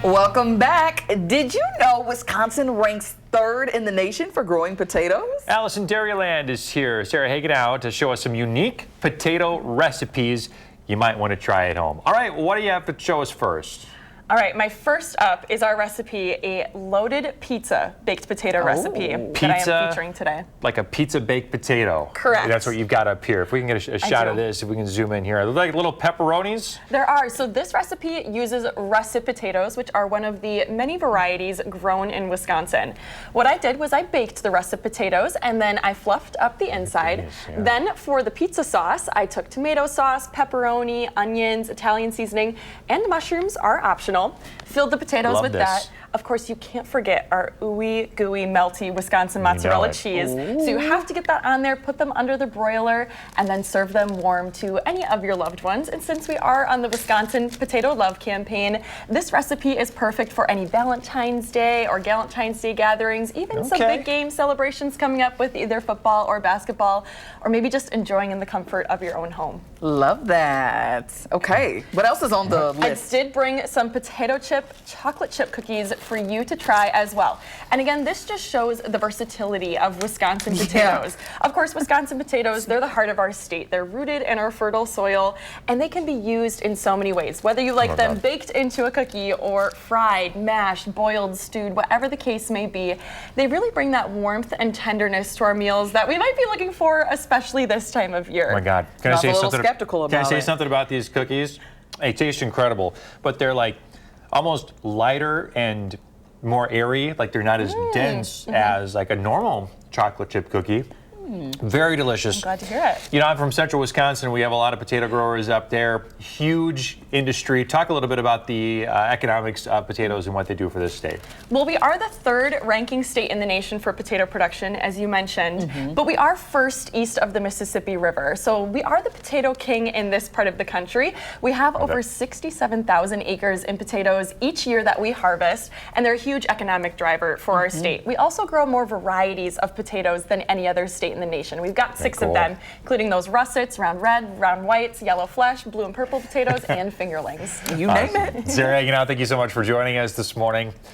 Welcome back. Did you know Wisconsin ranks third in the nation for growing potatoes? Allison, Dairyland is here. Sarah hanging out to show us some unique potato recipes you might want to try at home. All right, what do you have to show us first? All right, my first up is our recipe, a loaded pizza baked potato recipe that I am featuring today. Like a pizza baked potato. Correct. That's what you've got up here. If we can get a shot of this, if we can zoom in here. Are there like little pepperonis? There are. So this recipe uses russet potatoes, which are one of the many varieties grown in Wisconsin. What I did was I baked the russet potatoes and then I fluffed up the inside. Then for the pizza sauce, I took tomato sauce, pepperoni, onions, Italian seasoning, and mushrooms are optional. Filled the potatoes with that. Of course, you can't forget our ooey gooey melty Wisconsin mozzarella cheese. So you have to get that on there, put them under the broiler, and then serve them warm to any of your loved ones. And since we are on the Wisconsin Potato Love campaign, this recipe is perfect for any Valentine's Day or Galentine's Day gatherings, even some big game celebrations coming up with either football or basketball, or maybe just enjoying in the comfort of your own home. Love that. Okay, what else is on the list? I did bring some potato chip, chocolate chip cookies for you to try as well. And again, this just shows the versatility of Wisconsin potatoes. Of course, Wisconsin potatoes, they're the heart of our state. They're rooted in our fertile soil, and they can be used in so many ways, whether you like them baked into a cookie or fried, mashed, boiled, stewed, whatever the case may be. They really bring that warmth and tenderness to our meals that we might be looking for, especially this time of year. Oh my God. Can I say something about these cookies? They taste incredible, but they're like almost lighter and more airy, like they're not as dense as like a normal chocolate chip cookie. Very delicious. I'm glad to hear it. You know, I'm from central Wisconsin. We have a lot of potato growers up there. Huge industry. Talk a little bit about the economics of potatoes and what they do for this state. Well, we are the third ranking state in the nation for potato production, as you mentioned, but we are first east of the Mississippi River. So we are the potato king in this part of the country. We have over 67,000 acres in potatoes each year that we harvest, and they're a huge economic driver for our state. We also grow more varieties of potatoes than any other state in the nation. We've got 6 of them, including those russets, round red, round whites, yellow flesh, blue and purple potatoes, and fingerlings. You name it. Sarah hanging out, thank you so much for joining us this morning.